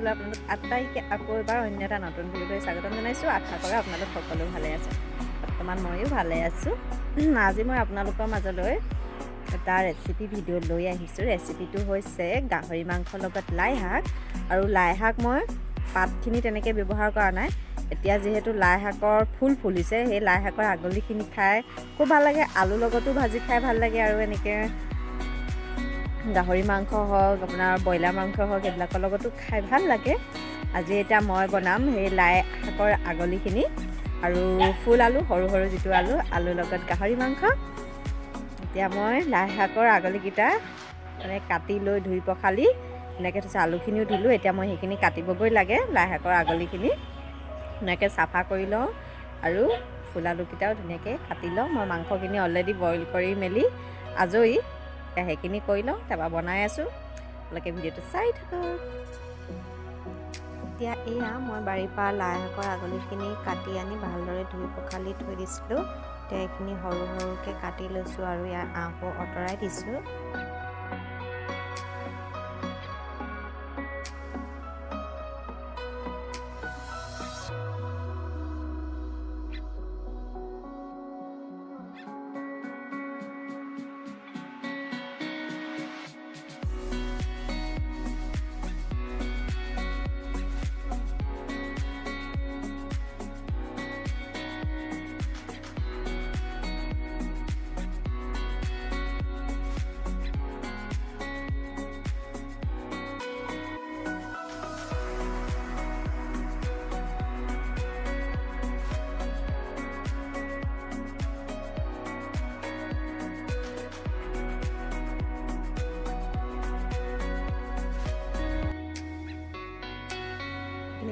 চেনেললৈ আপোনালোক আটাইকে আকৌ এবাৰ অন্য এটা নতুন ভিডিঅ'লৈ স্বাগতম জনাইছোঁ। আশা কৰোঁ আপোনালোক সকলো ভালে আছে। বৰ্তমান ময়ো ভালে আছোঁ। আজি মই আপোনালোকৰ মাজলৈ এটা ৰেচিপি ভিডিঅ' লৈ আহিছোঁ। ৰেচিপিটো হৈছে গাহৰি মাংসৰ লগত লাই শাক। আৰু লাই শাক মই পাতখিনি তেনেকৈ ব্যৱহাৰ কৰা নাই। এতিয়া যিহেতু লাই শাকৰ ফুল ফুলিছে, সেই লাই শাকৰ আগলিখিনি খাই খুব ভাল লাগে। আলুৰ লগতো ভাজি খাই ভাল লাগে, আৰু এনেকৈ গাহৰি মাংস হওক, আপোনাৰ ব্ৰইলাৰ মাংস হওক, এইবিলাকৰ লগতো খাই ভাল লাগে। আজি এতিয়া মই বনাম সেই লাই শাকৰ আগলিখিনি আৰু ফুল আলু, সৰু সৰু যিটো আলুৰ লগত গাহৰি মাংস। এতিয়া মই লাই শাকৰ আগলিকেইটা মানে কাটি লৈ ধুই পখালি এনেকৈ থৈছোঁ। আলুখিনিও ধুলোঁ, এতিয়া মই সেইখিনি কাটিবগৈ লাগে। লাই শাকৰ আগলিখিনি ধুনীয়াকৈ চাফা কৰি লওঁ আৰু ফুল আলুকেইটাও ধুনীয়াকৈ কাটি লওঁ। মই মাংসখিনি অলৰেডি বইল কৰি মেলি আজৰি। এতিয়া সেইখিনি কৰি লওঁ, তাৰপৰা বনাই আছোঁ। আপোনালোকে ভিডিঅ'টো চাই থাকক। এতিয়া এয়া মই বাৰীৰ পৰা লাই শাকৰ আগলিখিনি কাটি আনি ভালদৰে ধুই পখালি থৈ দিছিলোঁ। এতিয়া এইখিনি সৰু সৰুকৈ কাটি লৈছোঁ আৰু ইয়াৰ আঁহবোৰ আঁতৰাই দিছোঁ।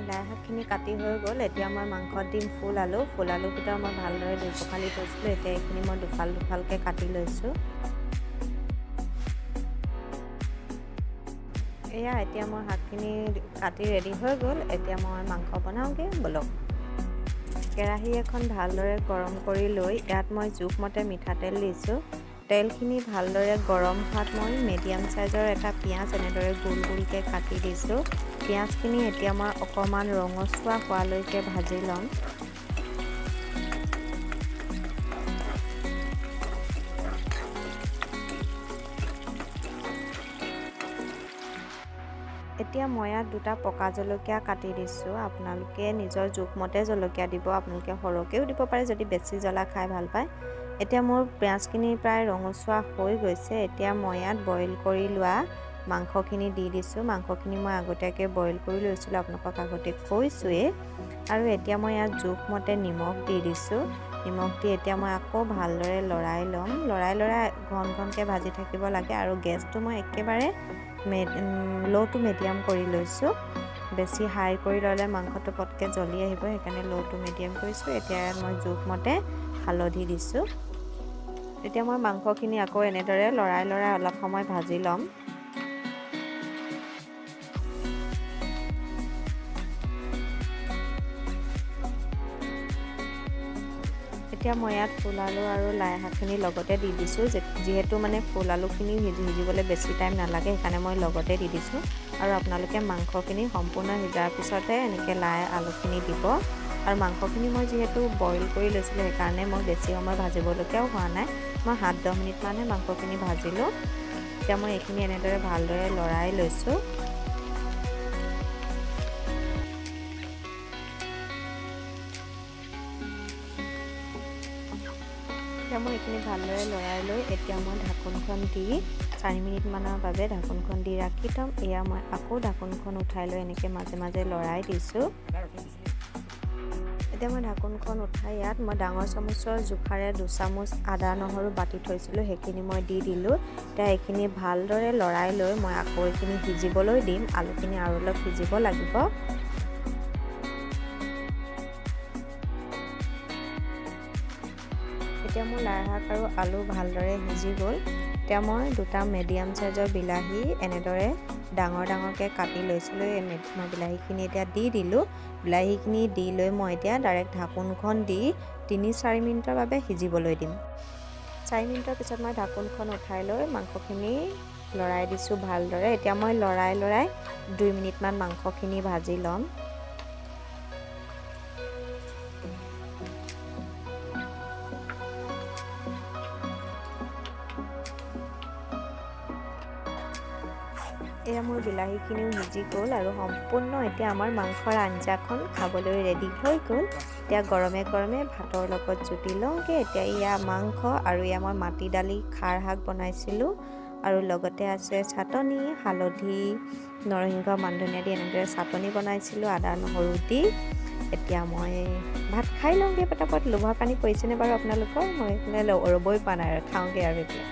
লাই শাকখিনি কাটি হৈ গ'ল। এতিয়া মই মাংসত দিম ফুল আলুকেইটা মই ভালদৰে ধুই পখালি থৈছিলোঁ। এতিয়া এইখিনি মই দুফালকৈ কাটি লৈছোঁ। এয়া এতিয়া মই শাকখিনি কাটি ৰেডি হৈ গ'ল। এতিয়া মই মাংস বনাওঁগৈ, ব'লক। কেৰাহী এখন ভালদৰে গৰম কৰি লৈ ইয়াত মই জোখমতে মিঠাতেল দিছোঁ। তেলখিনি ভালদৰে গৰম হোৱাত মই মিডিয়াম চাইজৰ এটা পিঁয়াজ এনেদৰে গোল গোলকৈ কাটি দিছোঁ। পিঁয়াজখিনি এতিয়া মই অকণমান ৰঙচুৱা হোৱালৈকে ভাজি ল'ম। এতিয়া মই ইয়াত দুটা পকা জলকীয়া কাটি দিছোঁ। আপোনালোকে নিজৰ জোখমতে জলকীয়া দিব। আপোনালোকে সৰহকৈও দিব পাৰে যদি বেছি জ্বলা খাই ভাল পায়। এতিয়া মোৰ পিঁয়াজখিনি প্ৰায় ৰঙচুৱা হৈ গৈছে। এতিয়া মই ইয়াত বইল কৰি লোৱা মাংসখিনি দি দিছোঁ। মাংসখিনি মই আগতীয়াকৈ বইল কৰি লৈছিলোঁ, আপোনালোকক আগতে কৈছোঁৱেই। আৰু এতিয়া মই ইয়াত জোখমতে নিমখ দি দিছোঁ। নিমখ দি এতিয়া মই আকৌ ভালদৰে লৰাই ল'ম। লৰাই ঘন ঘনকৈ ভাজি থাকিব লাগে। আৰু গেছটো মই একেবাৰে ল' টু মিডিয়াম কৰি লৈছোঁ। বেছি হাই কৰি ল'লে মাংসটো পটকৈ জ্বলি আহিব, সেইকাৰণে ল' টু মিডিয়াম কৰিছোঁ। এতিয়া ইয়াত মই জোখমতে হালধি দিছোঁ। এতিয়া মই মাংসখিনি আকৌ এনেদৰে লৰাই অলপ সময় ভাজি ল'ম। এতিয়া মই ইয়াত ফুল আলু আৰু লাই শাকখিনি লগতে দি দিছোঁ। যিহেতু মানে ফুল আলুখিনি সিজিবলৈ বেছি টাইম নালাগে, সেইকাৰণে মই লগতে দি দিছোঁ। আৰু আপোনালোকে মাংসখিনি সম্পূৰ্ণ সিজাৰ পিছতে এনেকৈ লাই আলুখিনি দিব। আৰু মাংসখিনি মই যিহেতু বইল কৰি লৈছিলোঁ, সেইকাৰণে মই বেছি সময় ভাজিবলগীয়াও হোৱা নাই। মই 7-10 মিনিটমানহে মাংসখিনি ভাজিলোঁ। এতিয়া মই এইখিনি এনেদৰে ভালদৰে লৰাই লৈছোঁ। এতিয়া মই এইখিনি ভালদৰে লৰাই লৈ এতিয়া মই ঢাকোনখন দি 4 মিনিটমানৰ বাবে ঢাকোনখন দি ৰাখি থ'ম। এয়া মই আকৌ ঢাকোনখন উঠাই লৈ এনেকৈ মাজে মাজে লৰাই দিছোঁ। এতিয়া মই ঢাকোনখন উঠাই ইয়াত মই ডাঙৰ চামুচৰ জোখাৰে 2 চামুচ আদা নহৰু বাটি থৈছিলোঁ, সেইখিনি মই দি দিলোঁ। এতিয়া এইখিনি ভালদৰে লৰাই লৈ মই আকৌ এইখিনি সিজিবলৈ দিম। আলুখিনি আৰু অলপ সিজিব লাগিব। এতিয়া মোৰ লাই শাক আৰু আলু ভালদৰে সিজি গ'ল। এতিয়া মই 2টা মিডিয়াম চাইজৰ বিলাহী এনেদৰে ডাঙৰকৈ কাটি লৈছিলোঁ। মই বিলাহীখিনি এতিয়া দি দিলোঁ। বিলাহীখিনি দি লৈ মই এতিয়া ডাইৰেক্ট ঢাকোনখন দি 3-4 মিনিটৰ বাবে সিজিবলৈ দিম। 4 মিনিটৰ পিছত মই ঢাকোনখন উঠাই লৈ মাংসখিনি লৰাই দিছোঁ ভালদৰে। এতিয়া মই লৰাই 2 মিনিটমান মাংসখিনি ভাজি ল'ম। এয়া মোৰ বিলাহীখিনিও সিজি গ'ল আৰু সম্পূৰ্ণ এতিয়া আমাৰ মাংসৰ আঞ্জাখন খাবলৈ ৰেডি হৈ গ'ল। এতিয়া গৰমে গৰমে ভাতৰ লগত জুতি লওঁগৈ। এতিয়া এয়া মাংস আৰু এয়া মই মাটি দালি খাৰ শাক বনাইছিলোঁ আৰু লগতে আছে চাটনি, হালধি, নৰসিংহ, মানধনিয়া দি এনেদৰে চাটনি বনাইছিলোঁ আদা নহৰু দি। এতিয়া মই ভাত খাই লওঁগৈ পটাপট। লোভৰ পানী পৰিছেনে বাৰু আপোনালোকৰ? মই ৰ'বই পোৱা নাই আৰু খাওঁগৈ আৰু এতিয়া।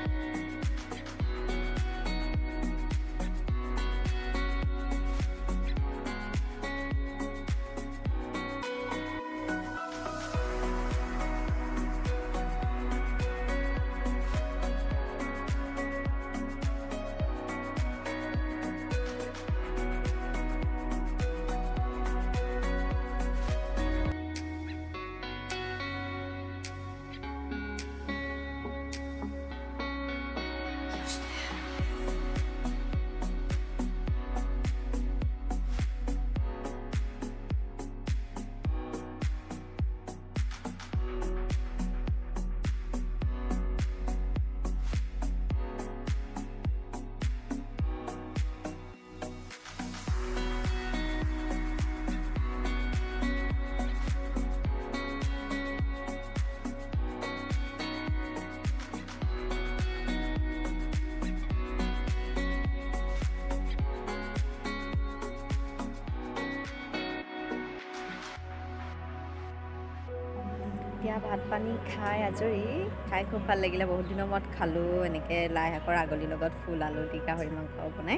এতিয়া ভাত পানী খাই আজৰি। খাই খুব ভাল লাগিলে, বহুত দিনৰ মূৰত খালোঁ এনেকৈ লাই শাকৰ আগলিৰ লগত ফুল আলু দি গাহৰি মাংস বনাই।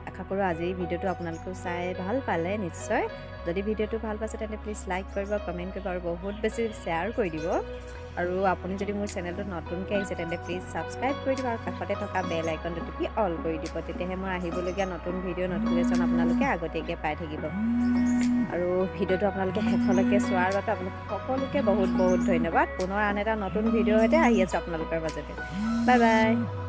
আশা কৰোঁ আজি ভিডিঅ'টো আপোনালোকেও চাই ভাল পালে নিশ্চয়। যদি ভিডিঅ'টো ভাল পাইছে তেন্তে প্লিজ লাইক কৰিব, কমেণ্ট কৰিব আৰু বহুত বেছি শ্বেয়াৰ কৰি দিব। আৰু আপুনি যদি মোৰ চেনেলটোত নতুনকৈ আহিছে তেন্তে প্লিজ ছাবস্ক্ৰাইব কৰি দিব আৰু কাষতে থকা বেল আইকনটো টিপি অল কৰি দিব। তেতিয়াহে মই আহিবলগীয়া নতুন ভিডিঅ' নটিফিকেশ্যন আপোনালোকে আগতীয়াকৈ পাই থাকিব। আৰু ভিডিঅ'টো আপোনালোকে শেষলৈকে চোৱাৰ বাবে আপোনালোক সকলোকে বহুত বহুত ধন্যবাদ। পুনৰ আন এটা নতুন ভিডিঅ'ৰ সৈতে আহি আছোঁ আপোনালোকৰ মাজতে। Bye bye.